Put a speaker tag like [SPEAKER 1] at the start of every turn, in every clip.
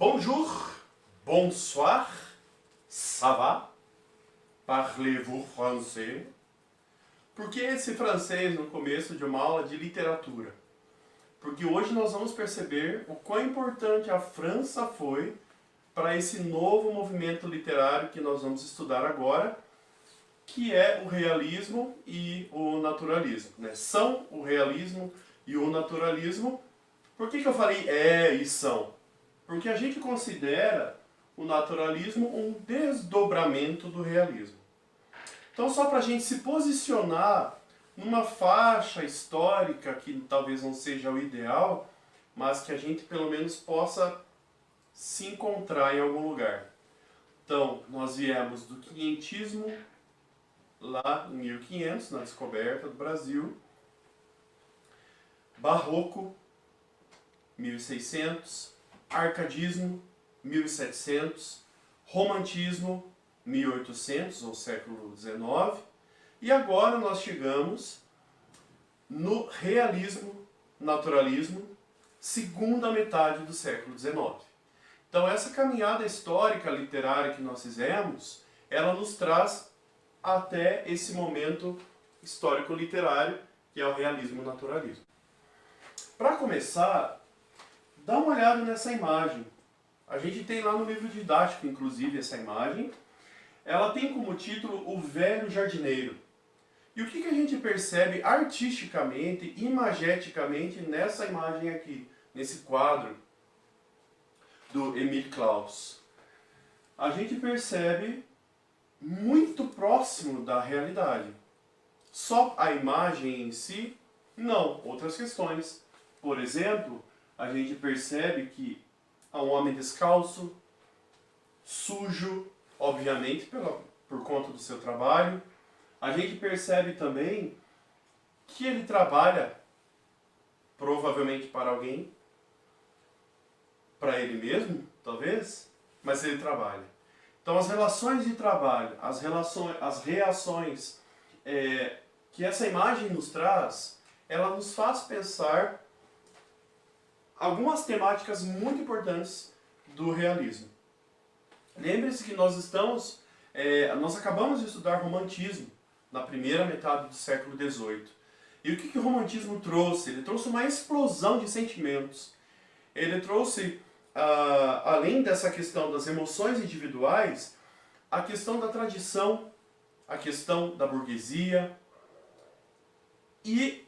[SPEAKER 1] Bonjour, bonsoir, ça va? Parlez-vous français? Por que esse francês no começo de uma aula de literatura? Porque hoje nós vamos perceber o quão importante a França foi para esse novo movimento literário que nós vamos estudar agora, que é o realismo e o naturalismo, né? São o realismo e o naturalismo. Por que eu falei e são? Porque a gente considera o naturalismo um desdobramento do realismo. Então, só para a gente se posicionar numa faixa histórica que talvez não seja o ideal, mas que a gente pelo menos possa se encontrar em algum lugar. Então, nós viemos do quinhentismo, lá em 1500, na descoberta do Brasil, barroco, 1600, arcadismo, 1700, romantismo, 1800, ou século XIX, e agora nós chegamos no realismo, naturalismo, segunda metade do século XIX. Então essa caminhada histórica literária que nós fizemos, ela nos traz até esse momento histórico-literário, que é o realismo-naturalismo. Para começar, dá uma olhada nessa imagem. A gente tem lá no livro didático, inclusive, essa imagem. Ela tem como título O Velho Jardineiro. E o que a gente percebe artisticamente, imageticamente, nessa imagem aqui, nesse quadro do Emile Claus? A gente percebe muito próximo da realidade. Só a imagem em si? Não. Outras questões. Por exemplo, a gente percebe que há um homem descalço, sujo, obviamente por conta do seu trabalho. A gente percebe também que ele trabalha, provavelmente para alguém, para ele mesmo, talvez, mas ele trabalha. Então as relações de trabalho, as reações que essa imagem nos traz, ela nos faz pensar algumas temáticas muito importantes do realismo. Lembre-se que nós acabamos de estudar romantismo na primeira metade do século XVIII. E o que o romantismo trouxe? Ele trouxe uma explosão de sentimentos. Ele trouxe, além dessa questão das emoções individuais, a questão da tradição, a questão da burguesia e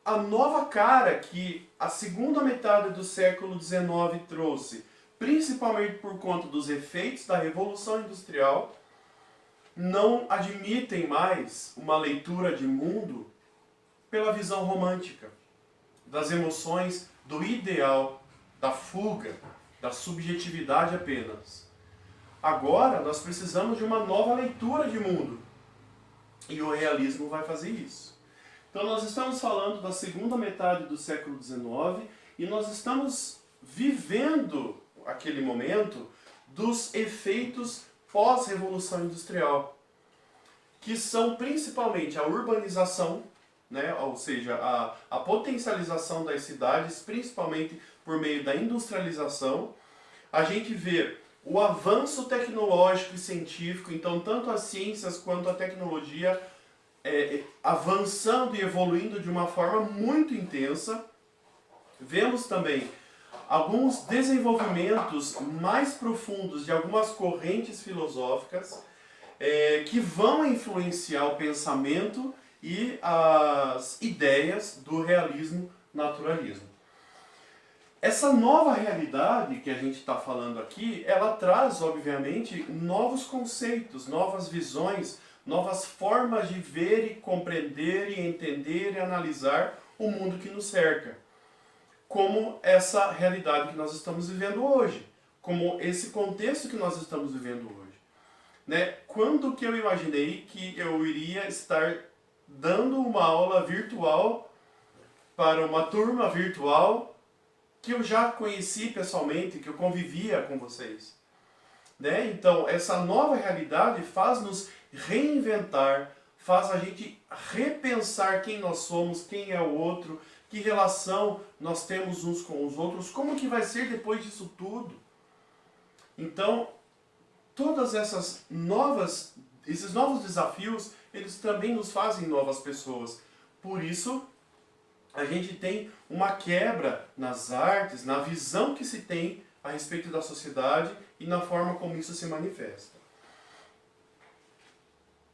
[SPEAKER 1] a nova cara que a segunda metade do século XIX trouxe, principalmente por conta dos efeitos da Revolução Industrial, não admitem mais uma leitura de mundo pela visão romântica, das emoções, do ideal, da fuga, da subjetividade apenas. Agora nós precisamos de uma nova leitura de mundo. E o realismo vai fazer isso. Então nós estamos falando da segunda metade do século XIX e nós estamos vivendo aquele momento dos efeitos pós-revolução industrial, que são principalmente a urbanização, né? Ou seja, a potencialização das cidades, principalmente por meio da industrialização. A gente vê o avanço tecnológico e científico, então tanto as ciências quanto a tecnologia avançando e evoluindo de uma forma muito intensa. Vemos também alguns desenvolvimentos mais profundos de algumas correntes filosóficas que vão influenciar o pensamento e as ideias do realismo-naturalismo. Essa nova realidade que a gente está falando aqui, ela traz, obviamente, novos conceitos, novas visões, novas formas de ver e compreender e entender e analisar o mundo que nos cerca. Como essa realidade que nós estamos vivendo hoje. Como esse contexto que nós estamos vivendo hoje. Né? Quando que eu imaginei que eu iria estar dando uma aula virtual para uma turma virtual que eu já conheci pessoalmente, que eu convivia com vocês? Né? Então, essa nova realidade faz-nos reinventar, faz a gente repensar quem nós somos, quem é o outro, que relação nós temos uns com os outros, como que vai ser depois disso tudo. Então, todas esses novos desafios, eles também nos fazem novas pessoas. Por isso, a gente tem uma quebra nas artes, na visão que se tem a respeito da sociedade e na forma como isso se manifesta.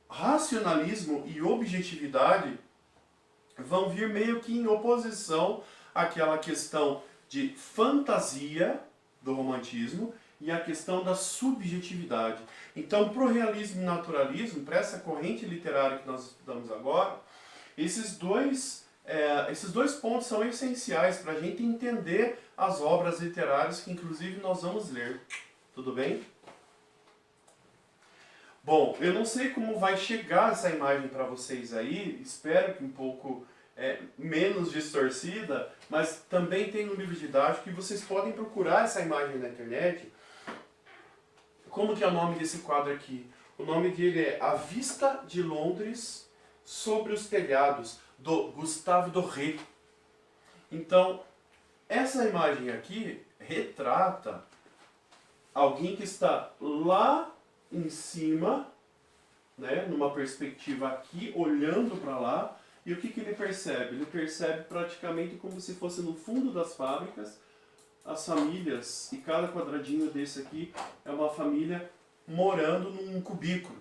[SPEAKER 1] Racionalismo e objetividade vão vir meio que em oposição àquela questão de fantasia do romantismo e a questão da subjetividade. Então, para o realismo e naturalismo, para essa corrente literária que nós estudamos agora, esses dois pontos são essenciais para a gente entender as obras literárias que, inclusive, nós vamos ler. Tudo bem? Bom, eu não sei como vai chegar essa imagem para vocês aí, espero que um pouco menos distorcida, mas também tem no livro didático que vocês podem procurar essa imagem na internet. Como que é o nome desse quadro aqui? O nome dele é A Vista de Londres sobre os Telhados, do Gustave Doré. Então, essa imagem aqui retrata alguém que está lá em cima, né, numa perspectiva aqui, olhando para lá, e o que ele percebe? Ele percebe praticamente como se fosse no fundo das fábricas, as famílias, e cada quadradinho desse aqui é uma família morando num cubículo.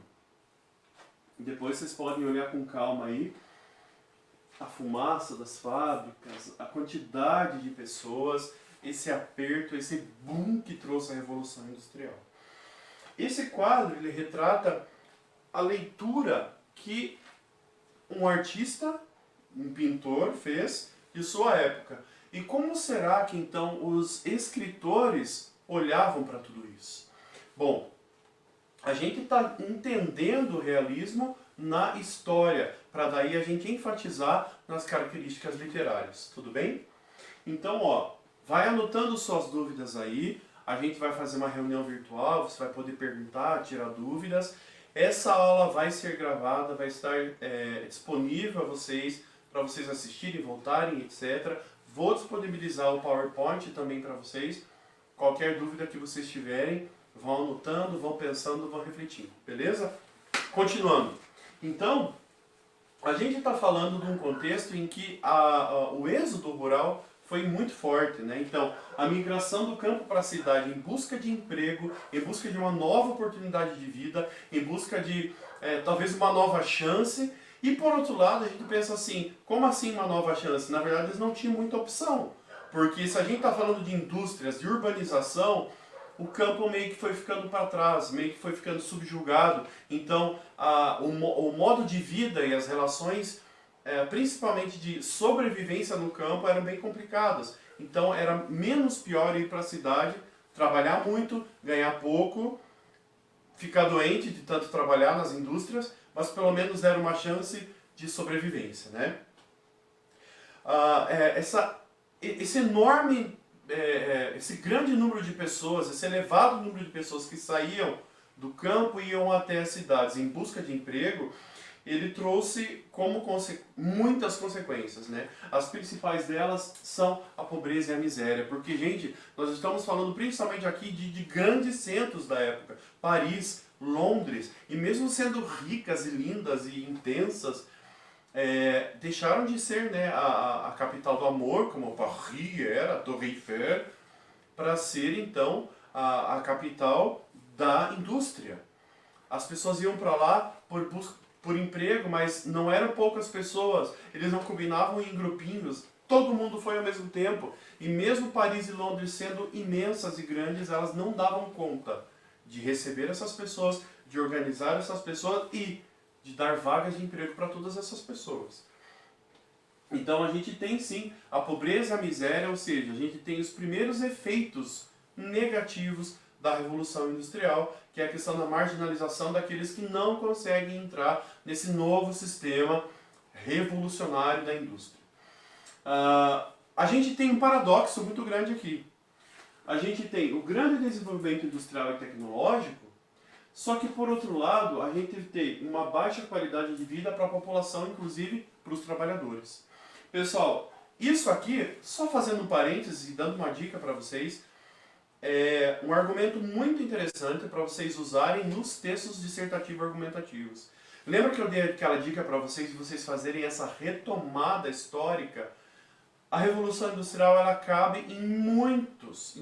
[SPEAKER 1] Depois vocês podem olhar com calma aí a fumaça das fábricas, a quantidade de pessoas, esse aperto, esse boom que trouxe a Revolução Industrial. Esse quadro ele retrata a leitura que um artista, um pintor fez de sua época. E como será que então os escritores olhavam para tudo isso? Bom, a gente está entendendo o realismo na história, para daí a gente enfatizar nas características literárias, tudo bem? Então, ó, vai anotando suas dúvidas aí, a gente vai fazer uma reunião virtual, você vai poder perguntar, tirar dúvidas. Essa aula vai ser gravada, vai estar disponível a vocês, para vocês assistirem, voltarem, etc. Vou disponibilizar o PowerPoint também para vocês. Qualquer dúvida que vocês tiverem, vão anotando, vão pensando, vão refletindo, beleza? Continuando. Então, a gente está falando de um contexto em que o êxodo rural foi muito forte, né? Então, a migração do campo para a cidade em busca de emprego, em busca de uma nova oportunidade de vida, em busca de talvez uma nova chance. E por outro lado, a gente pensa assim, como assim uma nova chance? Na verdade, eles não tinham muita opção. Porque se a gente está falando de indústrias, de urbanização, o campo meio que foi ficando para trás, meio que foi ficando subjugado. Então, o modo de vida e as relações, principalmente de sobrevivência no campo, eram bem complicadas. Então, era menos pior ir para a cidade, trabalhar muito, ganhar pouco, ficar doente de tanto trabalhar nas indústrias, mas pelo menos era uma chance de sobrevivência, né? Esse grande número de pessoas, esse elevado número de pessoas que saíam do campo e iam até as cidades em busca de emprego, ele trouxe como muitas consequências, né? As principais delas são a pobreza e a miséria, porque, gente, nós estamos falando principalmente aqui de grandes centros da época, Paris, Londres, e mesmo sendo ricas e lindas e intensas, deixaram de ser, né, a capital do amor, como Paris era, a Torre Eiffel, para ser então a capital da indústria. As pessoas iam para lá por emprego, mas não eram poucas pessoas, eles não combinavam em grupinhos, todo mundo foi ao mesmo tempo. E mesmo Paris e Londres sendo imensas e grandes, elas não davam conta de receber essas pessoas, de organizar essas pessoas e de dar vagas de emprego para todas essas pessoas. Então a gente tem sim a pobreza e a miséria, ou seja, a gente tem os primeiros efeitos negativos da Revolução Industrial, que é a questão da marginalização daqueles que não conseguem entrar nesse novo sistema revolucionário da indústria. A gente tem um paradoxo muito grande aqui. A gente tem o grande desenvolvimento industrial e tecnológico, só que, por outro lado, a gente tem uma baixa qualidade de vida para a população, inclusive para os trabalhadores. Pessoal, isso aqui, só fazendo um parênteses e dando uma dica para vocês, um argumento muito interessante para vocês usarem nos textos dissertativos argumentativos. Lembra que eu dei aquela dica para vocês de vocês fazerem essa retomada histórica? A Revolução Industrial ela cabe em muitos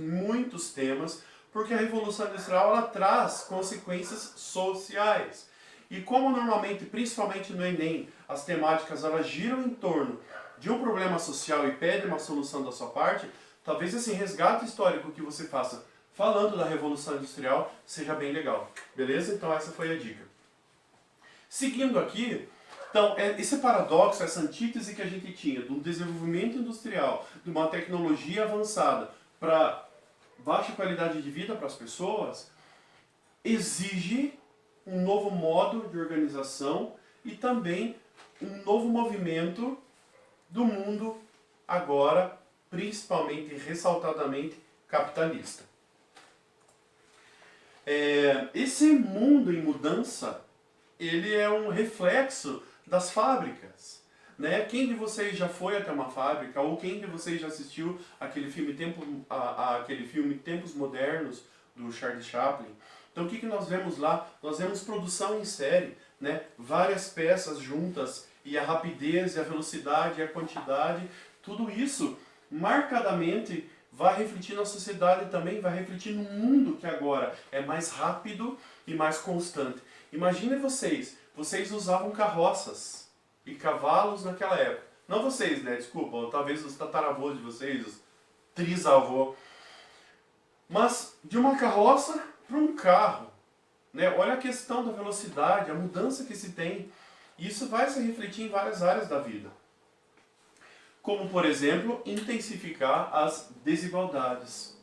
[SPEAKER 1] temas, porque a Revolução Industrial ela traz consequências sociais. E como normalmente, principalmente no Enem, as temáticas elas giram em torno de um problema social e pedem uma solução da sua parte, talvez esse resgate histórico que você faça falando da Revolução Industrial seja bem legal. Beleza? Então essa foi a dica. Seguindo aqui, então, esse paradoxo, essa antítese que a gente tinha de um desenvolvimento industrial, de uma tecnologia avançada para baixa qualidade de vida para as pessoas, exige um novo modo de organização e também um novo movimento do mundo agora, principalmente, ressaltadamente, capitalista. Esse mundo em mudança, ele é um reflexo das fábricas. Né? Quem de vocês já foi até uma fábrica, ou quem de vocês já assistiu aquele filme Tempos Modernos, do Charles Chaplin? Então o que nós vemos lá? Nós vemos produção em série, né? Várias peças juntas, e a rapidez, e a velocidade, e a quantidade, tudo isso marcadamente vai refletir na sociedade também, vai refletir no mundo que agora é mais rápido e mais constante. Imaginem vocês usavam carroças e cavalos naquela época. Não vocês, né? Desculpa, talvez os tataravôs de vocês, os trisavô. Mas de uma carroça para um carro. Né? Olha a questão da velocidade, a mudança que se tem. Isso vai se refletir em várias áreas da vida. Como, por exemplo, intensificar as desigualdades.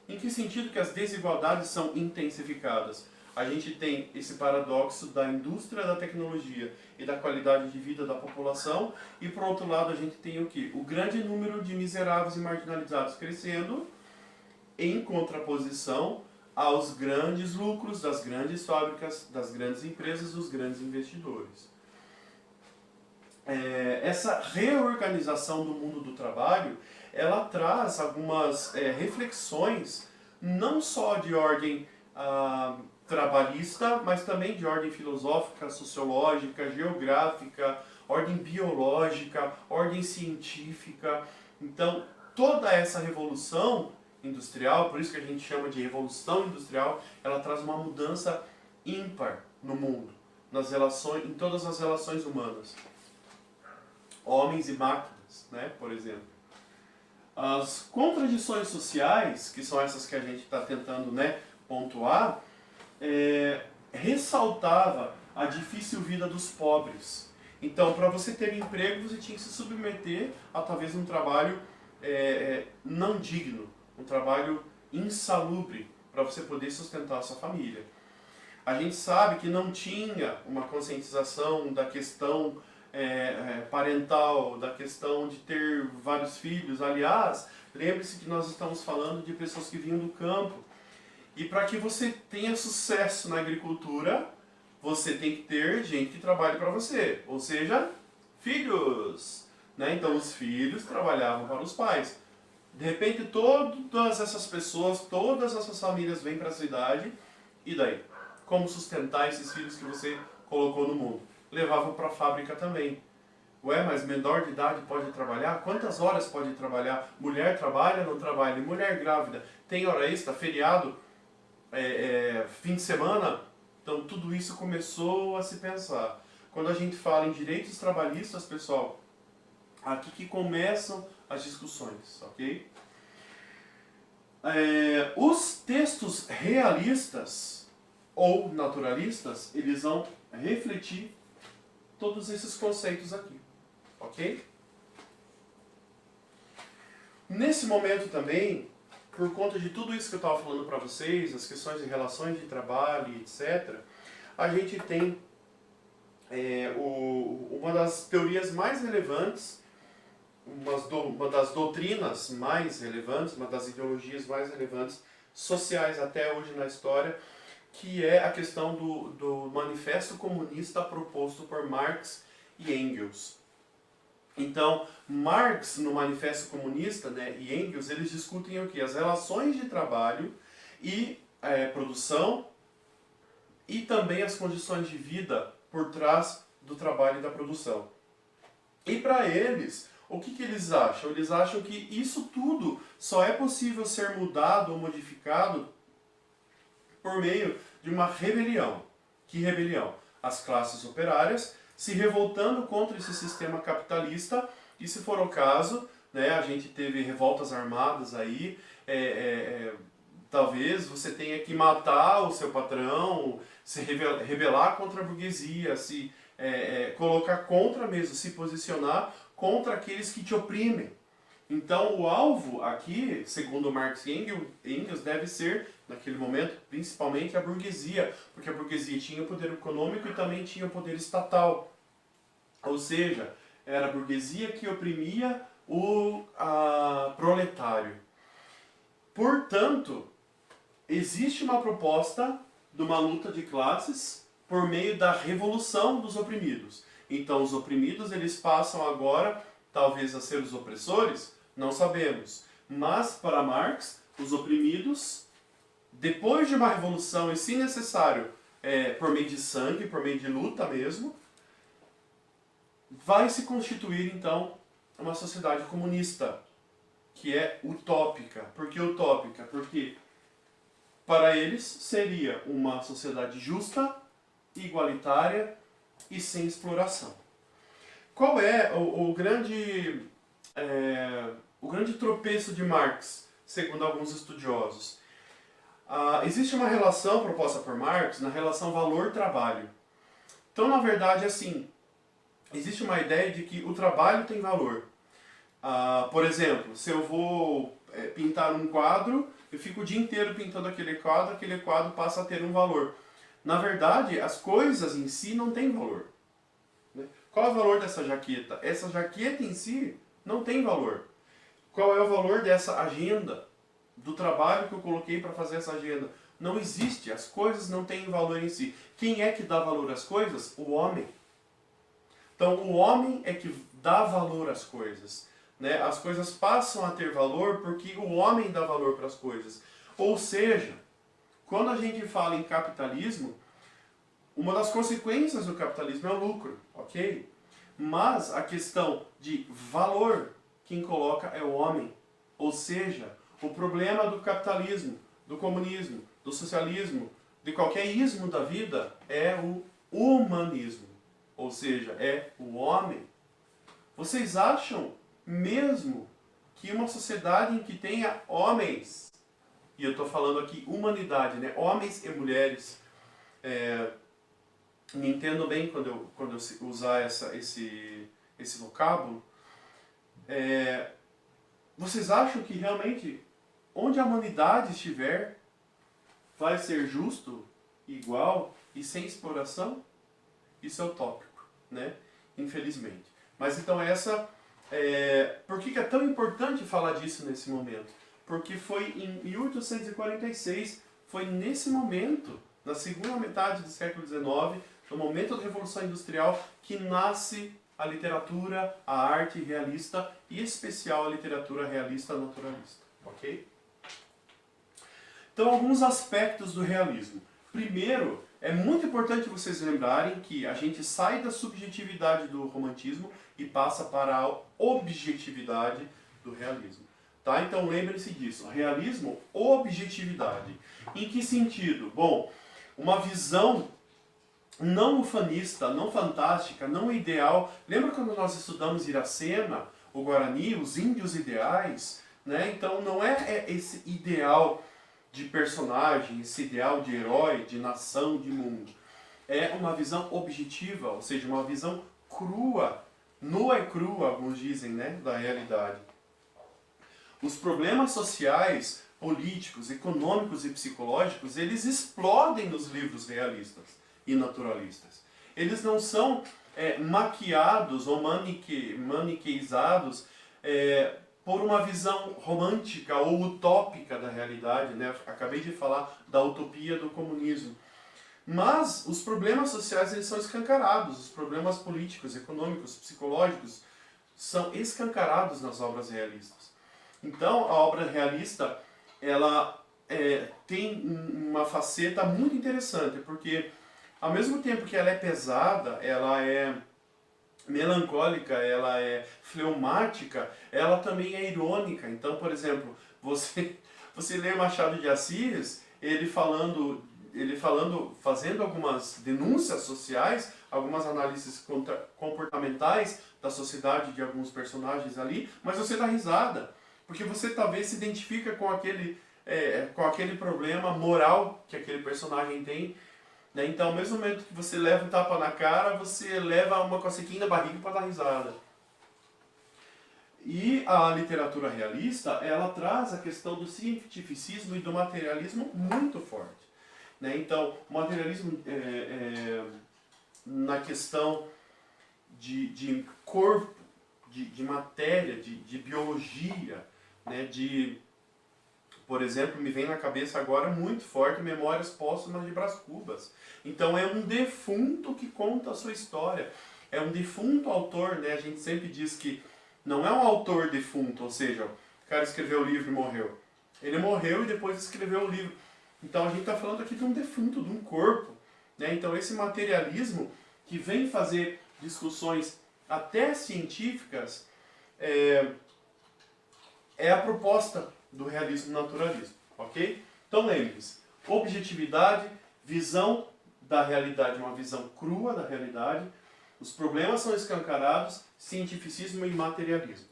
[SPEAKER 1] Em que sentido que as desigualdades são intensificadas? A gente tem esse paradoxo da indústria da tecnologia e da qualidade de vida da população, e por outro lado a gente tem o quê? O grande número de miseráveis e marginalizados crescendo, em contraposição aos grandes lucros das grandes fábricas, das grandes empresas, dos grandes investidores. Essa reorganização do mundo do trabalho, ela traz algumas reflexões, não só de ordem trabalhista, mas também de ordem filosófica, sociológica, geográfica, ordem biológica, ordem científica. Então, toda essa revolução industrial, por isso que a gente chama de revolução industrial, ela traz uma mudança ímpar no mundo, nas relações, em todas as relações humanas. Homens e máquinas, né, por exemplo. As contradições sociais, que são essas que a gente está tentando, né, pontuar, ressaltava a difícil vida dos pobres. Então, para você ter emprego, você tinha que se submeter a talvez um trabalho não digno, um trabalho insalubre, para você poder sustentar a sua família. A gente sabe que não tinha uma conscientização da questão parental, da questão de ter vários filhos. Aliás, lembre-se que nós estamos falando de pessoas que vinham do campo. E para que você tenha sucesso na agricultura, você tem que ter gente que trabalhe para você, ou seja, filhos. Né? Então os filhos trabalhavam para os pais. De repente todas essas pessoas, todas essas famílias vêm para a cidade, e daí? Como sustentar esses filhos que você colocou no mundo? Levavam para a fábrica também. Ué, mas menor de idade pode trabalhar? Quantas horas pode trabalhar? Mulher trabalha, não trabalha? E mulher grávida tem hora extra, feriado, fim de semana? Então tudo isso começou a se pensar. Quando a gente fala em direitos trabalhistas, pessoal, aqui que começam as discussões, ok? Os textos realistas ou naturalistas, eles vão refletir todos esses conceitos aqui, ok? Nesse momento também, por conta de tudo isso que eu estava falando para vocês, as questões de relações de trabalho, etc., a gente tem uma das teorias mais relevantes, uma das doutrinas mais relevantes, uma das ideologias mais relevantes sociais até hoje na história, que é a questão do Manifesto Comunista proposto por Marx e Engels. Então, Marx, no Manifesto Comunista, né, e Engels, eles discutem o quê? As relações de trabalho e produção e também as condições de vida por trás do trabalho e da produção. E para eles, o que eles acham? Eles acham que isso tudo só é possível ser mudado ou modificado por meio de uma rebelião. Que rebelião? As classes operárias se revoltando contra esse sistema capitalista, e se for o caso, né, a gente teve revoltas armadas aí, talvez você tenha que matar o seu patrão, se rebelar contra a burguesia, se colocar contra mesmo, se posicionar contra aqueles que te oprimem. Então o alvo aqui, segundo Marx e Engels, deve ser, naquele momento, principalmente a burguesia, porque a burguesia tinha o poder econômico e também tinha o poder estatal. Ou seja, era a burguesia que oprimia o proletário. Portanto, existe uma proposta de uma luta de classes por meio da revolução dos oprimidos. Então os oprimidos eles passam agora, talvez, a ser os opressores, não sabemos. Mas para Marx, os oprimidos, depois de uma revolução, e se necessário, por meio de sangue, por meio de luta mesmo, vai se constituir então uma sociedade comunista, que é utópica. Por que utópica? Porque para eles seria uma sociedade justa, igualitária e sem exploração. Qual é o grande tropeço de Marx, segundo alguns estudiosos? Existe uma relação proposta por Marx na relação valor-trabalho. Então, na verdade, assim, existe uma ideia de que o trabalho tem valor. Por exemplo, se eu vou pintar um quadro, eu fico o dia inteiro pintando aquele quadro passa a ter um valor. Na verdade, as coisas em si não têm valor. Né? Qual é o valor dessa jaqueta? Essa jaqueta em si não tem valor. Qual é o valor dessa agenda? Do trabalho que eu coloquei para fazer essa agenda? Não existe. As coisas não têm valor em si. Quem é que dá valor às coisas? O homem. Então, o homem é que dá valor às coisas. Né? As coisas passam a ter valor porque o homem dá valor para as coisas. Ou seja, quando a gente fala em capitalismo, uma das consequências do capitalismo é o lucro, ok? Mas a questão de valor, quem coloca é o homem. Ou seja, o problema do capitalismo, do comunismo, do socialismo, de qualquer ismo da vida é o humanismo. Ou seja, é o homem. Vocês acham mesmo que uma sociedade em que tenha homens, e eu estou falando aqui humanidade, né? Homens e mulheres, me entendo bem quando eu usar esse vocábulo, vocês acham que realmente onde a humanidade estiver vai ser justo, igual e sem exploração? Isso é utópico, né? Infelizmente. Mas então por que é tão importante falar disso nesse momento? Porque foi em 1846, foi nesse momento, na segunda metade do século XIX, no momento da Revolução Industrial, que nasce a literatura, a arte realista, e em especial a literatura realista naturalista. Ok? Então, alguns aspectos do realismo. Primeiro, é muito importante vocês lembrarem que a gente sai da subjetividade do romantismo e passa para a objetividade do realismo. Tá? Então lembrem-se disso. Realismo, objetividade. Em que sentido? Bom, uma visão não ufanista, não fantástica, não ideal. Lembra quando nós estudamos Iracema, o Guarani, os índios ideais? Né? Então não é esse ideal de personagem, esse ideal de herói, de nação, de mundo. É uma visão objetiva, ou seja, uma visão crua, nua e crua, alguns dizem, né, da realidade. Os problemas sociais, políticos, econômicos e psicológicos, eles explodem nos livros realistas e naturalistas. Eles não são maquiados ou maniqueizados por uma visão romântica ou utópica da realidade, né? Acabei de falar da utopia do comunismo. Mas os problemas sociais eles são escancarados, os problemas políticos, econômicos, psicológicos, são escancarados nas obras realistas. Então, a obra realista, ela tem uma faceta muito interessante, porque ao mesmo tempo que ela é pesada, ela é melancólica, ela é fleumática, ela também é irônica. Então, por exemplo, você lê Machado de Assis, fazendo algumas denúncias sociais, algumas análises comportamentais da sociedade de alguns personagens ali, mas você dá risada, porque você talvez se identifica com aquele problema moral que aquele personagem tem, né? Então, ao mesmo momento que você leva um tapa na cara, você leva uma cocequinha na barriga para dar risada. E a literatura realista, ela traz a questão do cientificismo e do materialismo muito forte, né? Então, o materialismo na questão de corpo, de matéria, de biologia, né? Por exemplo, me vem na cabeça agora muito forte Memórias Póstumas de Brás Cubas. Então é um defunto que conta a sua história. É um defunto autor, né? A gente sempre diz que não é um autor defunto, ou seja, o cara escreveu o livro e morreu. Ele morreu e depois escreveu o livro. Então a gente está falando aqui de um defunto, de um corpo, né? Então esse materialismo que vem fazer discussões até científicas é a proposta do realismo naturalismo, ok? Então lembre-se, objetividade, visão da realidade, uma visão crua da realidade, os problemas são escancarados, cientificismo e materialismo.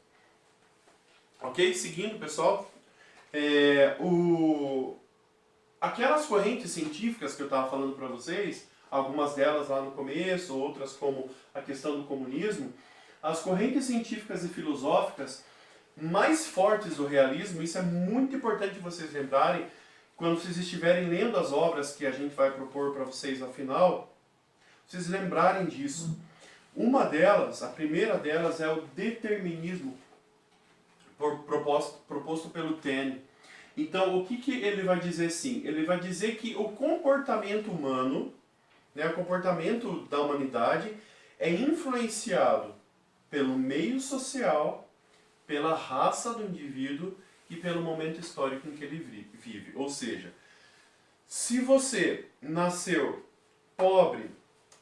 [SPEAKER 1] Ok? Seguindo, pessoal, aquelas correntes científicas que eu estava falando para vocês, algumas delas lá no começo, outras como a questão do comunismo, as correntes científicas e filosóficas mais fortes do realismo, isso é muito importante vocês lembrarem, quando vocês estiverem lendo as obras que a gente vai propor para vocês ao final, vocês lembrarem disso. Uma delas, a primeira delas, é o determinismo proposto pelo Taine. Então, o que ele vai dizer sim? Ele vai dizer que o comportamento humano, né, o comportamento da humanidade, é influenciado pelo meio social, pela raça do indivíduo e pelo momento histórico em que ele vive. Ou seja, se você nasceu pobre,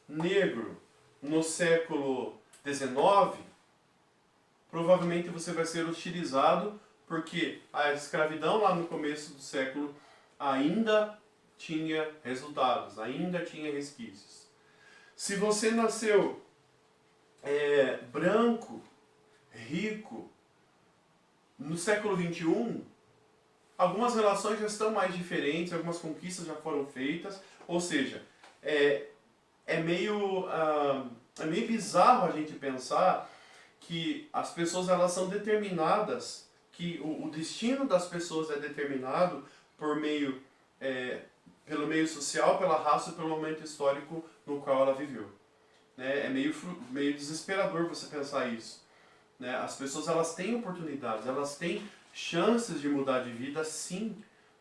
[SPEAKER 1] negro, no século XIX, provavelmente você vai ser hostilizado porque a escravidão lá no começo do século ainda tinha resultados, ainda tinha resquícios. Se você nasceu branco, rico, no século XXI, algumas relações já estão mais diferentes, algumas conquistas já foram feitas, ou seja, é meio bizarro a gente pensar que as pessoas elas são determinadas, que o destino das pessoas é determinado pelo meio social, pela raça e pelo momento histórico no qual ela viveu. Né? É meio desesperador você pensar isso. Né? As pessoas elas têm oportunidades, elas têm chances de mudar de vida, sim.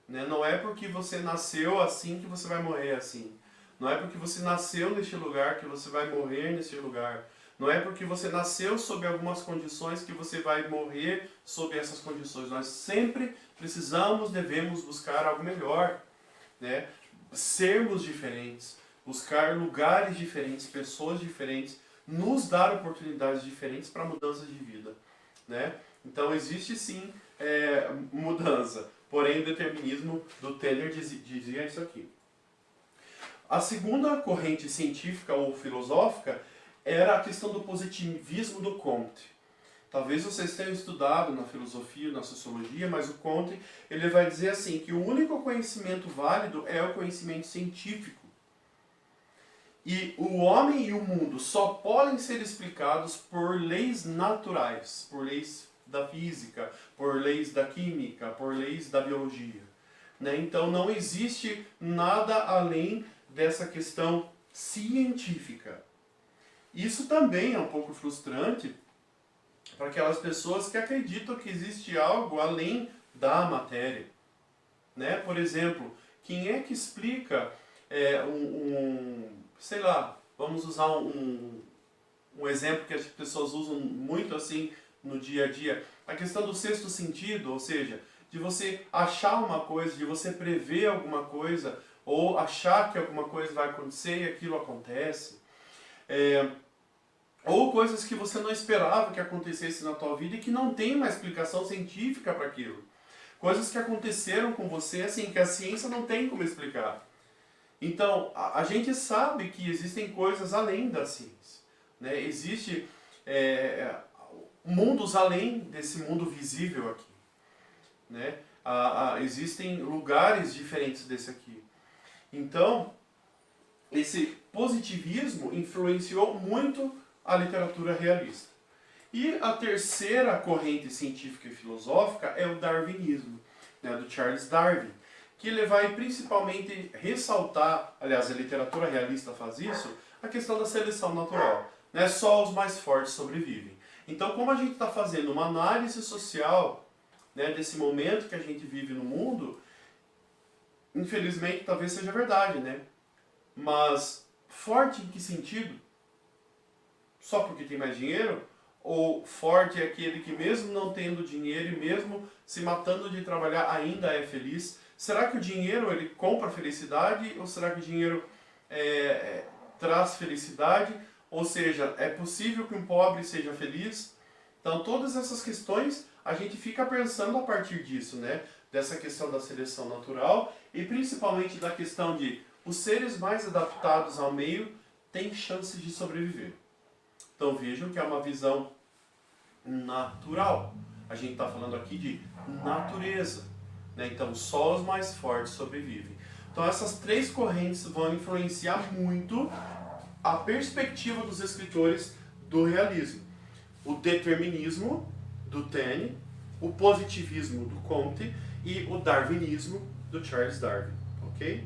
[SPEAKER 1] Né? Não é porque você nasceu assim que você vai morrer assim. Não é porque você nasceu neste lugar que você vai morrer neste lugar. Não é porque você nasceu sob algumas condições que você vai morrer sob essas condições. Nós sempre devemos buscar algo melhor. Né? Sermos diferentes, buscar lugares diferentes, pessoas diferentes, nos dar oportunidades diferentes para mudanças de vida. Né? Então existe sim mudança, porém o determinismo do Taylor dizia isso aqui. A segunda corrente científica ou filosófica era a questão do positivismo do Comte. Talvez vocês tenham estudado na filosofia, na sociologia, mas o Comte ele vai dizer assim, que o único conhecimento válido é o conhecimento científico. E o homem e o mundo só podem ser explicados por leis naturais, por leis da física, por leis da química, por leis da biologia. Né? Então não existe nada além dessa questão científica. Isso também é um pouco frustrante para aquelas pessoas que acreditam que existe algo além da matéria. Né? Por exemplo, quem é que explica sei lá, vamos usar um um exemplo que as pessoas usam muito assim no dia a dia, a questão do sexto sentido, ou seja, de você achar uma coisa, de você prever alguma coisa, ou achar que alguma coisa vai acontecer e aquilo acontece. Ou coisas que você não esperava que acontecesse na tua vida e que não tem uma explicação científica para aquilo. Coisas que aconteceram com você, assim, que a ciência não tem como explicar. Então, a gente sabe que existem coisas além da ciência, né? Existe mundos além desse mundo visível aqui, né? Existem lugares diferentes desse aqui. Então, esse positivismo influenciou muito a literatura realista. E a terceira corrente científica e filosófica é o darwinismo, né, do Charles Darwin, que ele vai principalmente ressaltar, aliás, a literatura realista faz isso, a questão da seleção natural. Né? Só os mais fortes sobrevivem. Então, como a gente está fazendo uma análise social, né, desse momento que a gente vive no mundo, infelizmente talvez seja verdade, né? Mas forte em que sentido? Só porque tem mais dinheiro? Ou forte é aquele que mesmo não tendo dinheiro e mesmo se matando de trabalhar ainda é feliz? Será que o dinheiro ele compra felicidade ou será que o dinheiro traz felicidade? Ou seja, é possível que um pobre seja feliz? Então todas essas questões a gente fica pensando a partir disso, né? Dessa questão da seleção natural e principalmente da questão de os seres mais adaptados ao meio têm chances de sobreviver. Então vejam que é uma visão natural. A gente está falando aqui de natureza, né? Então só os mais fortes sobrevivem. Então essas três correntes vão influenciar muito a perspectiva dos escritores do realismo. O determinismo do Taine, o positivismo do Comte e o darwinismo do Charles Darwin, ok?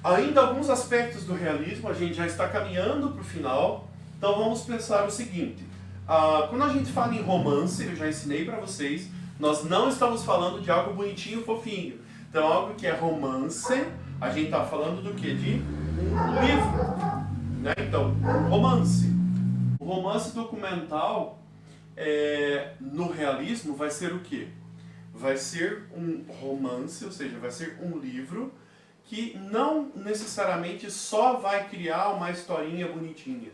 [SPEAKER 1] Ainda alguns aspectos do realismo, a gente já está caminhando para o final, então vamos pensar o seguinte. Quando a gente fala em romance, eu já ensinei para vocês, nós não estamos falando de algo bonitinho, fofinho. Então algo que é romance, a gente está falando do que? De um livro. Né? Então, romance. O romance documental no realismo vai ser o quê? Vai ser um romance, ou seja, vai ser um livro que não necessariamente só vai criar uma historinha bonitinha.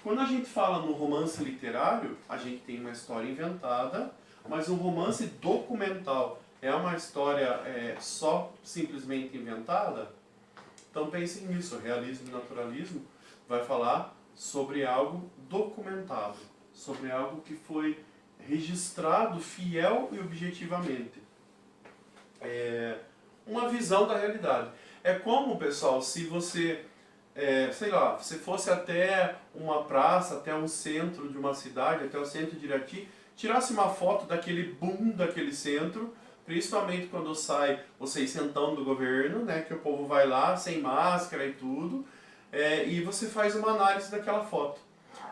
[SPEAKER 1] Quando a gente fala no romance literário, a gente tem uma história inventada, mas um romance documental é uma história só simplesmente inventada? Então pensem nisso, realismo e naturalismo vai falar sobre algo documentado, sobre algo que foi registrado fiel e objetivamente. Uma visão da realidade. É como, pessoal, se você, sei lá, você fosse até uma praça, até um centro de uma cidade, até o centro de Irati, tirasse uma foto daquele boom daquele centro, principalmente quando sai o 600ão do governo, né, que o povo vai lá sem máscara e tudo, e você faz uma análise daquela foto.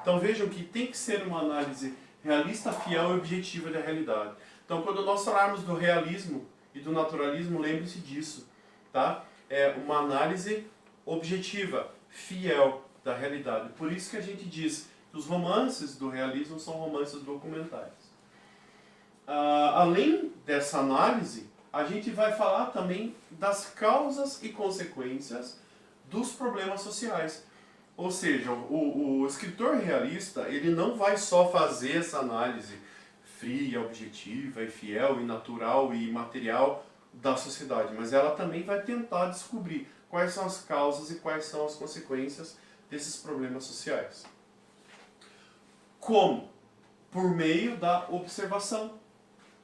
[SPEAKER 1] Então vejam que tem que ser uma análise realista, fiel e objetiva da realidade. Então quando nós falarmos do realismo e do naturalismo, lembre-se disso, tá? É uma análise objetiva, fiel da realidade. Por isso que a gente diz que os romances do realismo são romances documentais. Além dessa análise, a gente vai falar também das causas e consequências dos problemas sociais. Ou seja, o escritor realista, ele não vai só fazer essa análise fria, objetiva e fiel e natural e material da sociedade, mas ela também vai tentar descobrir quais são as causas e quais são as consequências desses problemas sociais. Como? Por meio da observação.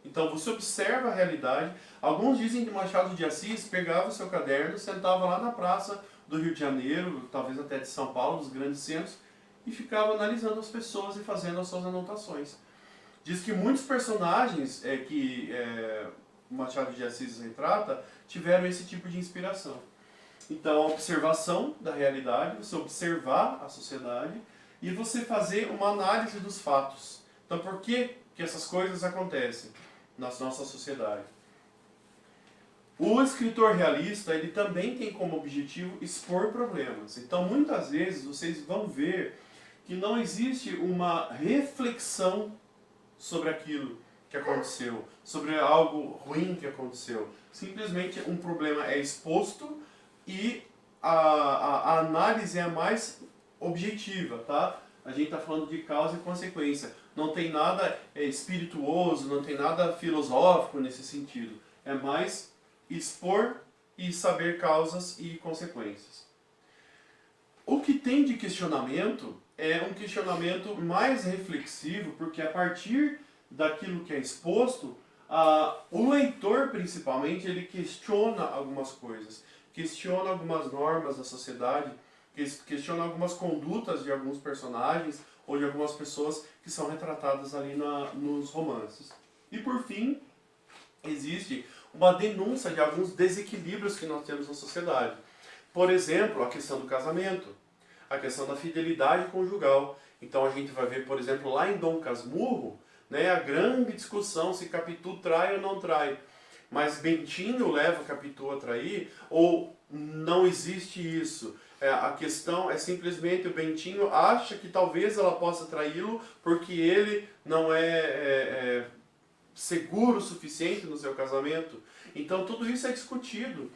[SPEAKER 1] Então você observa a realidade. Alguns dizem que Machado de Assis pegava o seu caderno, sentava lá na praça do Rio de Janeiro, talvez até de São Paulo, dos grandes centros, e ficava analisando as pessoas e fazendo as suas anotações. Diz que muitos personagens que Machado de Assis retrata tiveram esse tipo de inspiração. Então, a observação da realidade, você observar a sociedade e você fazer uma análise dos fatos. Então, por que essas coisas acontecem na nossa sociedade? O escritor realista, ele também tem como objetivo expor problemas. Então, muitas vezes, vocês vão ver que não existe uma reflexão sobre aquilo que aconteceu, sobre algo ruim que aconteceu. Simplesmente um problema é exposto e a análise é mais objetiva, tá? A gente está falando de causa e consequência. Não tem nada espirituoso, não tem nada filosófico nesse sentido. É mais expor e saber causas e consequências. O que tem de questionamento é um questionamento mais reflexivo, porque a partir daquilo que é exposto, o leitor, principalmente, ele questiona algumas coisas, questiona algumas normas da sociedade, questiona algumas condutas de alguns personagens ou de algumas pessoas que são retratadas ali nos romances. E por fim, existe uma denúncia de alguns desequilíbrios que nós temos na sociedade. Por exemplo, a questão do casamento, a questão da fidelidade conjugal. Então a gente vai ver, por exemplo, lá em Dom Casmurro, né, a grande discussão se Capitu trai ou não trai. Mas Bentinho leva Capitu a trair ou não existe isso? A questão é simplesmente o Bentinho acha que talvez ela possa traí-lo porque ele não é seguro o suficiente no seu casamento. Então tudo isso é discutido.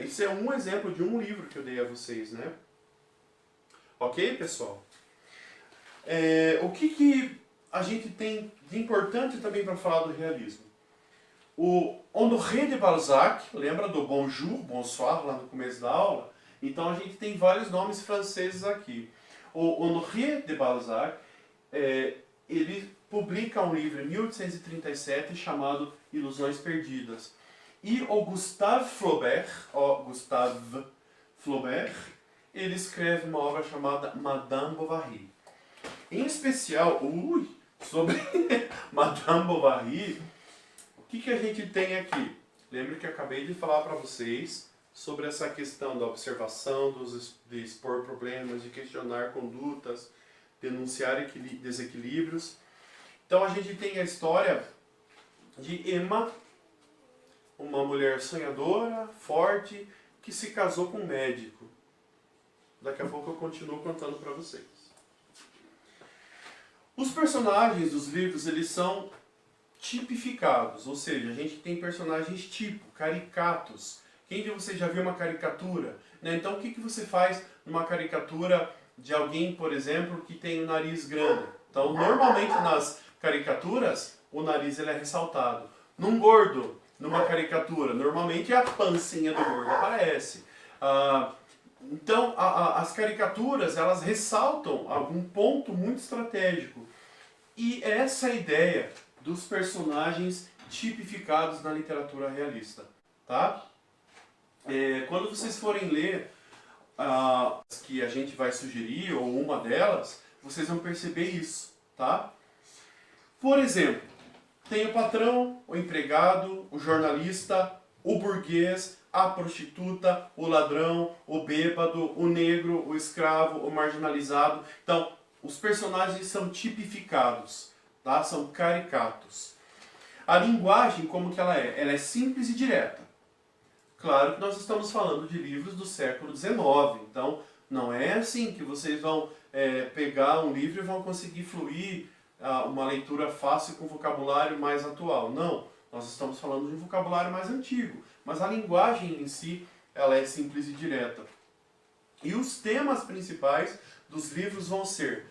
[SPEAKER 1] Isso é um exemplo de um livro que eu dei a vocês, né? Ok, pessoal? O que a gente tem de importante também para falar do realismo? O Honoré de Balzac, lembra do bonjour, bonsoir lá no começo da aula? Então a gente tem vários nomes franceses aqui. O Honoré de Balzac, ele publica um livro em 1837 chamado Ilusões Perdidas. E o Gustave Flaubert, ele escreve uma obra chamada Madame Bovary. Em especial, sobre Madame Bovary, o que a gente tem aqui? Lembra que eu acabei de falar para vocês sobre essa questão da observação, de expor problemas, de questionar condutas, denunciar desequilíbrios. Então a gente tem a história de Emma, uma mulher sonhadora, forte, que se casou com um médico. Daqui a pouco eu continuo contando para vocês. Os personagens dos livros, eles são tipificados, ou seja, a gente tem personagens tipo, caricatos. Quem de vocês já viu uma caricatura? Né? Então o que você faz numa caricatura de alguém, por exemplo, que tem o nariz grande? Então normalmente nas caricaturas o nariz ele é ressaltado. Num gordo, numa caricatura, normalmente a pancinha do gordo aparece. Então as caricaturas elas ressaltam algum ponto muito estratégico. E essa é a ideia dos personagens tipificados na literatura realista, tá? Quando vocês forem ler que a gente vai sugerir, ou uma delas, vocês vão perceber isso, tá? Por exemplo, tem o patrão, o empregado, o jornalista, o burguês, a prostituta, o ladrão, o bêbado, o negro, o escravo, o marginalizado. Então, os personagens são tipificados, tá? São caricatos. A linguagem, como que ela é? Ela é simples e direta. Claro que nós estamos falando de livros do século XIX, então não é assim que vocês vão pegar um livro e vão conseguir fluir uma leitura fácil com vocabulário mais atual. Não, nós estamos falando de um vocabulário mais antigo, mas a linguagem em si ela é simples e direta. E os temas principais dos livros vão ser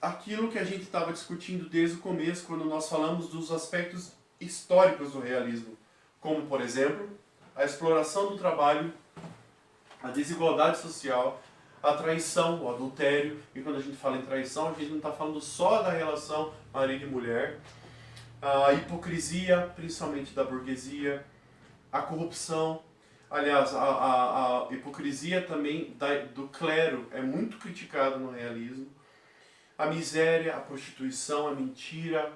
[SPEAKER 1] aquilo que a gente estava discutindo desde o começo, quando nós falamos dos aspectos históricos do realismo, como, por exemplo, a exploração do trabalho, a desigualdade social, a traição, o adultério. E quando a gente fala em traição, a gente não está falando só da relação marido e mulher, a hipocrisia, principalmente da burguesia, a corrupção. Aliás, a hipocrisia também do clero é muito criticada no realismo. A miséria, a prostituição, a mentira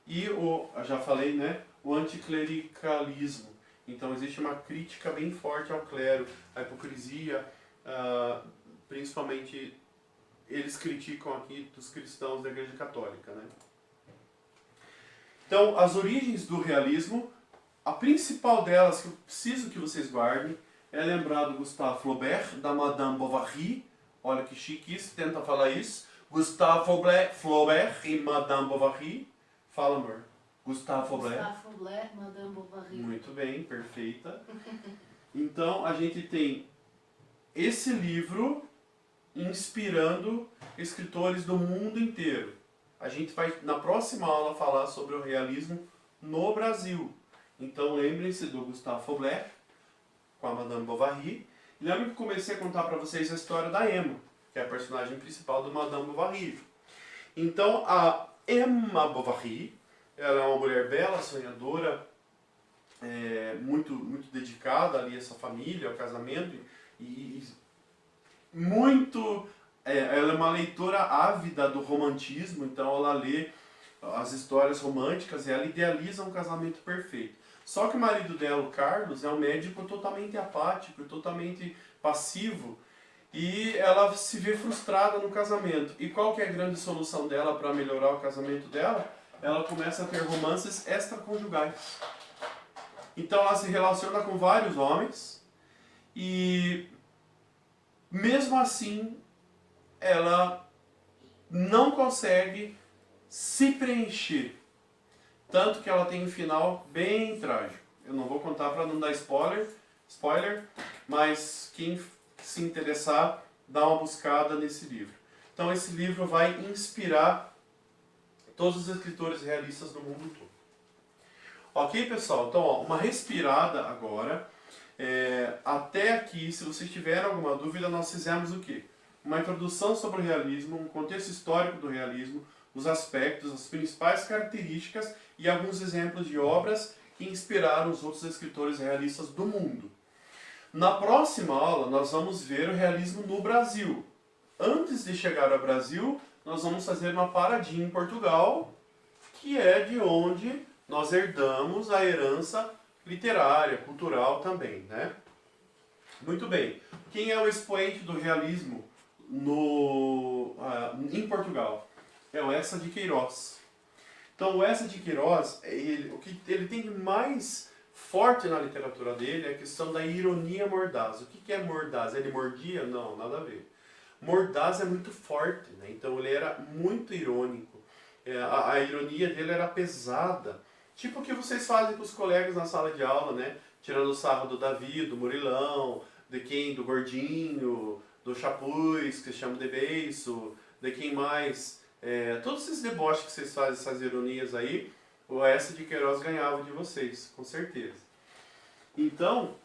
[SPEAKER 1] e já falei, né, o anticlericalismo. Então existe uma crítica bem forte ao clero, à hipocrisia, principalmente eles criticam aqui dos cristãos da Igreja Católica, né? Então as origens do realismo A principal delas, que eu preciso que vocês guardem, é lembrar do Gustave Flaubert, da Madame Bovary. Olha que chique isso, tenta falar isso. Gustave Flaubert e Madame Bovary. Fala, amor. Gustave Flaubert.
[SPEAKER 2] Gustave Flaubert, Madame Bovary.
[SPEAKER 1] Muito bem, perfeita. Então, a gente tem esse livro inspirando escritores do mundo inteiro. A gente vai, na próxima aula, falar sobre o realismo no Brasil. Então, lembrem-se do Gustave Flaubert, com a Madame Bovary. E lembra que eu comecei a contar para vocês a história da Emma, que é a personagem principal do Madame Bovary. Então, a Emma Bovary, ela é uma mulher bela, sonhadora, muito dedicada ali à sua família, ao casamento, e muito... ela é uma leitora ávida do romantismo, então ela lê as histórias românticas e ela idealiza um casamento perfeito. Só que o marido dela, o Carlos, é um médico totalmente apático, totalmente passivo, e ela se vê frustrada no casamento. E qual que é a grande solução dela para melhorar o casamento dela? Ela começa a ter romances extraconjugais. Então ela se relaciona com vários homens e mesmo assim ela não consegue se preencher. Tanto que ela tem um final bem trágico. Eu não vou contar para não dar spoiler, mas quem se interessar, dá uma buscada nesse livro. Então esse livro vai inspirar todos os escritores realistas do mundo todo. Ok, pessoal? Então, ó, uma respirada agora. Até aqui, se vocês tiverem alguma dúvida, nós fizemos o quê? Uma introdução sobre o realismo, um contexto histórico do realismo, os aspectos, as principais características e alguns exemplos de obras que inspiraram os outros escritores realistas do mundo. Na próxima aula, nós vamos ver o realismo no Brasil. Antes de chegar ao Brasil, nós vamos fazer uma paradinha em Portugal, que é de onde nós herdamos a herança literária, cultural também, né? Muito bem. Quem é o expoente do realismo em Portugal? É o Eça de Queiroz. Então, o Eça de Queiroz, o que ele tem de mais forte na literatura dele é a questão da ironia mordaz. O que é mordaz? Ele mordia? Não, nada a ver. Mordaz é muito forte, né? Então ele era muito irônico. A ironia dele era pesada. Tipo o que vocês fazem com os colegas na sala de aula, né? Tirando o sarro do Davi, do Murilão, de quem? Do Gordinho, do Chapuz, que chama de beiço, de quem mais? Todos esses deboches que vocês fazem, essas ironias aí, o Eça de Queiroz ganhava de vocês, com certeza. Então,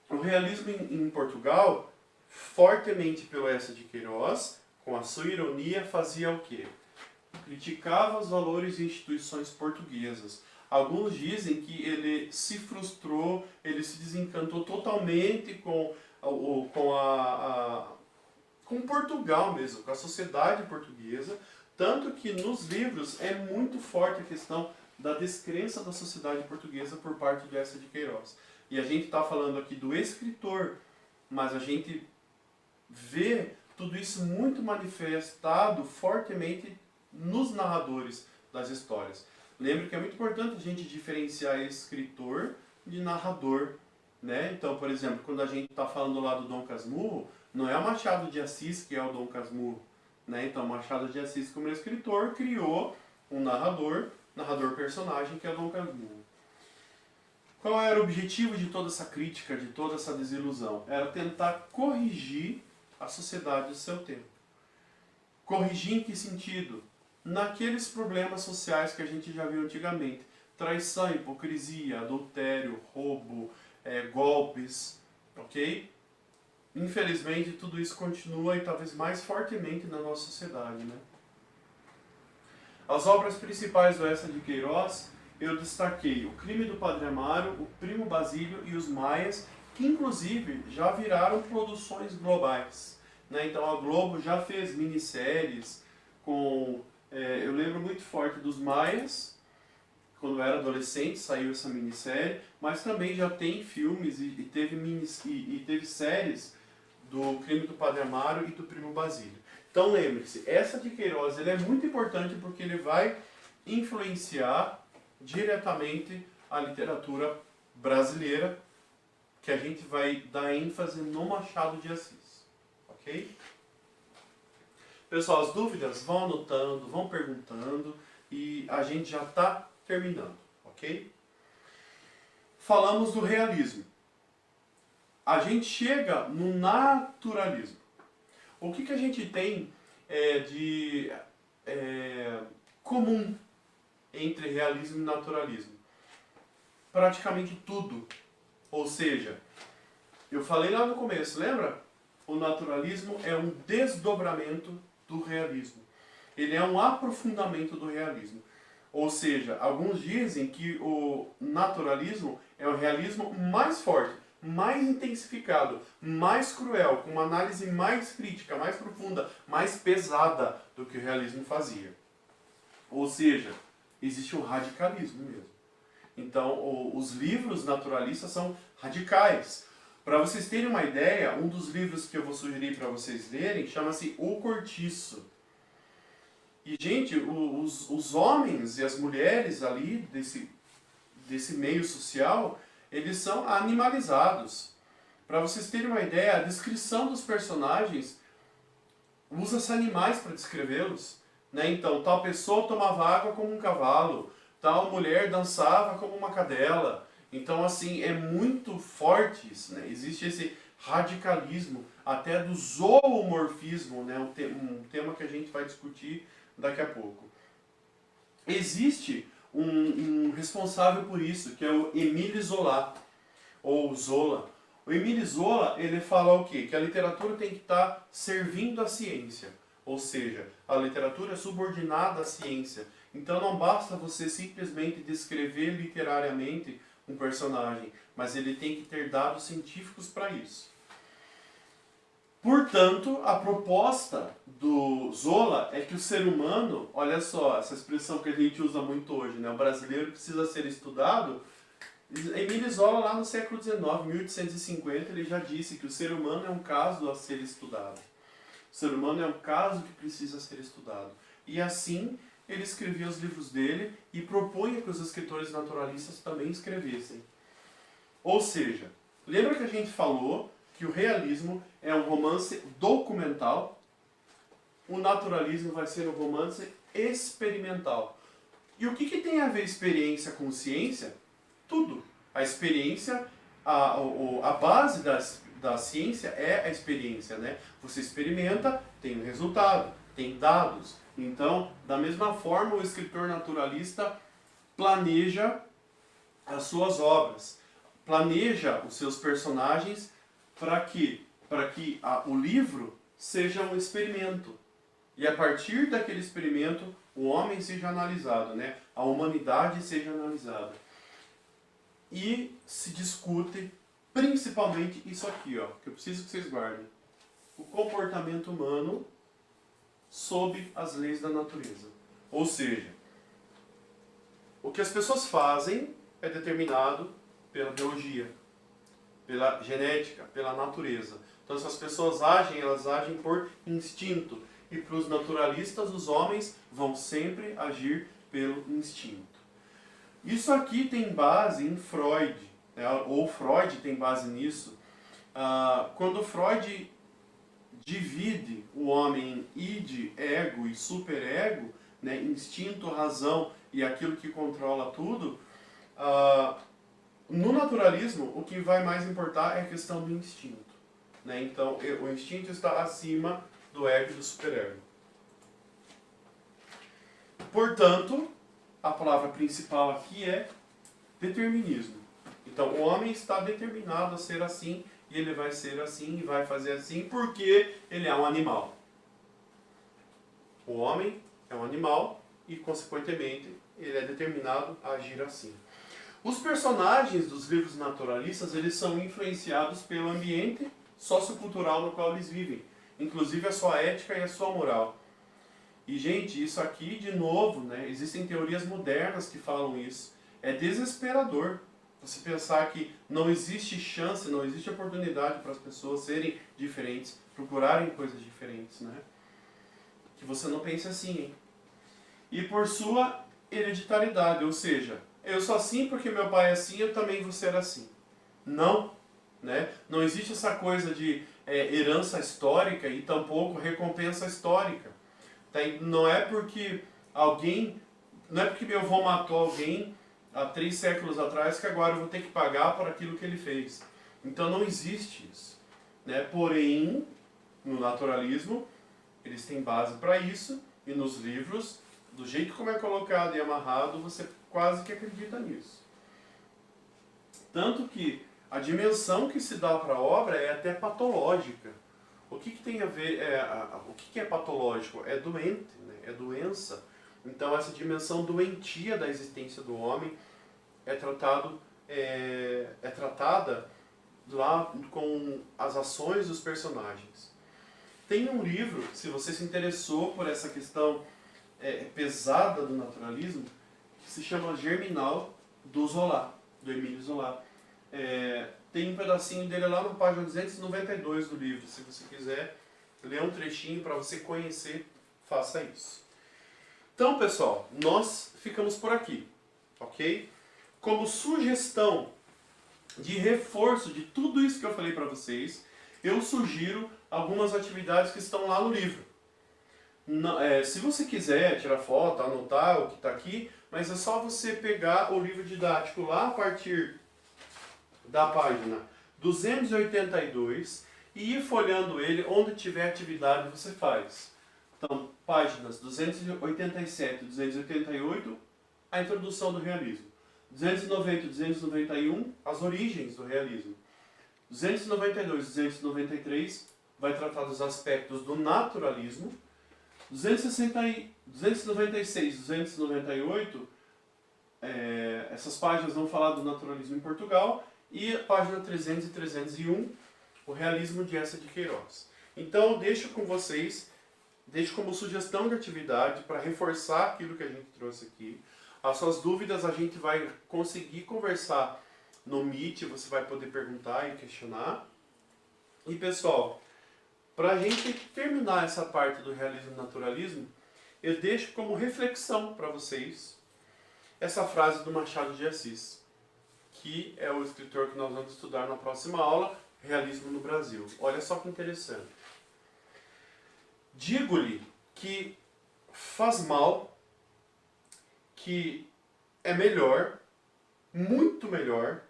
[SPEAKER 1] o realismo em Portugal, fortemente pelo Eça de Queiroz, com a sua ironia, fazia o quê? Criticava os valores e instituições portuguesas. Alguns dizem que ele se frustrou, ele se desencantou totalmente com Portugal mesmo, com a sociedade portuguesa, tanto que nos livros é muito forte a questão da descrença da sociedade portuguesa por parte de Eça de Queiroz. E a gente está falando aqui do escritor, mas a gente vê tudo isso muito manifestado fortemente nos narradores das histórias. Lembre que é muito importante a gente diferenciar escritor de narrador, né? Então, por exemplo, quando a gente está falando lá do Dom Casmurro, não é o Machado de Assis que é o Dom Casmurro, né? Então, Machado de Assis, como escritor, criou um narrador personagem que é o Dom Casmurro. Qual era o objetivo de toda essa crítica, de toda essa desilusão? Era tentar corrigir a sociedade do seu tempo. Corrigir em que sentido? Naqueles problemas sociais que a gente já viu antigamente. Traição, hipocrisia, adultério, roubo, golpes, ok? Infelizmente, tudo isso continua e talvez mais fortemente na nossa sociedade, né? As obras principais do Eça de Queiroz, eu destaquei O Crime do Padre Amaro, O Primo Basílio e Os Maias, que inclusive já viraram produções globais, né? Então a Globo já fez minisséries com... eu lembro muito forte dos Maias, quando eu era adolescente saiu essa minissérie, mas também já tem filmes e teve séries do Crime do Padre Amaro e do Primo Basílio. Então lembre-se, Eça de Queiroz ele é muito importante porque ele vai influenciar diretamente a literatura brasileira, que a gente vai dar ênfase no Machado de Assis. Ok? Pessoal, as dúvidas vão anotando, vão perguntando e a gente já está terminando. Ok? Falamos do realismo. A gente chega no naturalismo. O que a gente tem de comum entre realismo e naturalismo? Praticamente tudo. Ou seja, eu falei lá no começo, lembra? O naturalismo é um desdobramento do realismo. Ele é um aprofundamento do realismo. Ou seja, alguns dizem que o naturalismo é o realismo mais forte, mais intensificado, mais cruel, com uma análise mais crítica, mais profunda, mais pesada do que o realismo fazia. Ou seja, existe um radicalismo mesmo. Então, os livros naturalistas são radicais. Para vocês terem uma ideia, um dos livros que eu vou sugerir para vocês lerem chama-se O Cortiço. E, gente, os homens e as mulheres ali desse meio social, eles são animalizados. Para vocês terem uma ideia, a descrição dos personagens usa-se animais para descrevê-los. Né? Então, tal pessoa tomava água como um cavalo, tal mulher dançava como uma cadela. Então, assim, é muito forte isso, né? Existe esse radicalismo, até do zoomorfismo, né? Um tema que a gente vai discutir daqui a pouco. Existe um responsável por isso, que é o Émile Zola, ou Zola. O Émile Zola, ele fala o quê? Que a literatura tem que estar servindo à ciência. Ou seja, a literatura é subordinada à ciência. Então não basta você simplesmente descrever literariamente um personagem, mas ele tem que ter dados científicos para isso. Portanto, a proposta do Zola é que o ser humano, olha só, essa expressão que a gente usa muito hoje, né? O brasileiro precisa ser estudado. Émile Zola, lá no século XIX, 1850, ele já disse que o ser humano é um caso a ser estudado. O ser humano é um caso que precisa ser estudado. E assim, ele escrevia os livros dele e propunha que os escritores naturalistas também escrevessem. Ou seja, lembra que a gente falou que o realismo é um romance documental, o naturalismo vai ser um romance experimental. E o que tem a ver experiência com ciência? Tudo. A experiência, a base da ciência é a experiência, né? Você experimenta, tem um resultado, tem dados. Então, da mesma forma, o escritor naturalista planeja as suas obras, planeja os seus personagens para que o livro seja um experimento. E a partir daquele experimento, o homem seja analisado, né? A humanidade seja analisada. E se discute principalmente isso aqui, ó, que eu preciso que vocês guardem. O comportamento humano sob as leis da natureza. Ou seja, o que as pessoas fazem é determinado pela biologia, pela genética, pela natureza. Então, se as pessoas agem, elas agem por instinto. E para os naturalistas, os homens vão sempre agir pelo instinto. Isso aqui tem base em Freud, né? Ou Freud tem base nisso. Quando Freud divide o homem em id, ego e superego, né? Instinto, razão e aquilo que controla tudo, no naturalismo o que vai mais importar é a questão do instinto. Né? Então o instinto está acima do ego e do superego. Portanto, a palavra principal aqui é determinismo. Então o homem está determinado a ser assim, e ele vai ser assim e vai fazer assim porque ele é um animal. O homem é um animal e, consequentemente, ele é determinado a agir assim. Os personagens dos livros naturalistas, eles são influenciados pelo ambiente sociocultural no qual eles vivem, inclusive a sua ética e a sua moral. E, gente, isso aqui, de novo, né, existem teorias modernas que falam isso. É desesperador você pensar que não existe chance, não existe oportunidade para as pessoas serem diferentes, procurarem coisas diferentes, né? Que você não pense assim, hein? E por sua hereditariedade, ou seja, eu sou assim porque meu pai é assim, eu também vou ser assim. Não, né? Não existe essa coisa de herança histórica e tampouco recompensa histórica. Não é porque meu avô matou alguém há 3 séculos atrás que agora eu vou ter que pagar por aquilo que ele fez. Então não existe isso, né? Porém, no naturalismo, eles têm base para isso, e nos livros, do jeito como é colocado e amarrado, você quase que acredita nisso. Tanto que a dimensão que se dá para a obra é até patológica. O que tem a ver, o que é patológico? É doente, né? É doença. Então essa dimensão doentia da existência do homem é tratada lá com as ações dos personagens. Tem um livro, se você se interessou por essa questão pesada do naturalismo, que se chama Germinal, do Zola, do Émile Zola. Tem um pedacinho dele lá na página 292 do livro. Se você quiser ler um trechinho para você conhecer, faça isso. Então, pessoal, nós ficamos por aqui, ok? Como sugestão de reforço de tudo isso que eu falei para vocês, eu sugiro algumas atividades que estão lá no livro. Se você quiser tirar foto, anotar o que está aqui, mas é só você pegar o livro didático lá a partir da página 282 e ir folhando ele, onde tiver atividade você faz. Então, páginas 287 e 288, a introdução do realismo. 290 e 291, as origens do realismo. 292 e 293 vai tratar dos aspectos do naturalismo. 296 e 298, essas páginas vão falar do naturalismo em Portugal. E a página 300 e 301, o realismo de Eça de Queiroz. Então eu deixo com vocês, deixo como sugestão de atividade para reforçar aquilo que a gente trouxe aqui. As suas dúvidas a gente vai conseguir conversar no Meet, você vai poder perguntar e questionar. E pessoal, para a gente terminar essa parte do realismo e naturalismo, eu deixo como reflexão para vocês essa frase do Machado de Assis, que é o escritor que nós vamos estudar na próxima aula, Realismo no Brasil. Olha só que interessante. Digo-lhe que faz mal, que é melhor, muito melhor,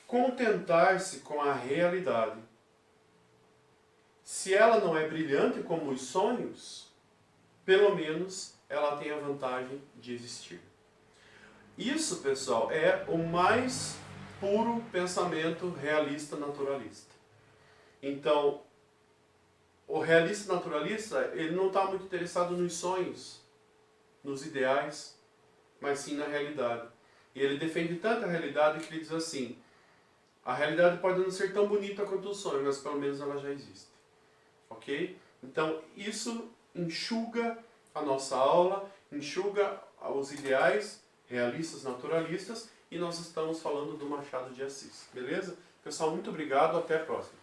[SPEAKER 1] contentar-se com a realidade. Se ela não é brilhante como os sonhos, pelo menos ela tem a vantagem de existir. Isso, pessoal, é o mais puro pensamento realista naturalista. Então, o realista naturalista, ele não está muito interessado nos sonhos, nos ideais, mas sim na realidade. E ele defende tanto a realidade que ele diz assim: a realidade pode não ser tão bonita quanto o sonho, mas pelo menos ela já existe. Ok? Então, isso enxuga a nossa aula, enxuga os ideais realistas, naturalistas, e nós estamos falando do Machado de Assis. Beleza? Pessoal, muito obrigado, até a próxima.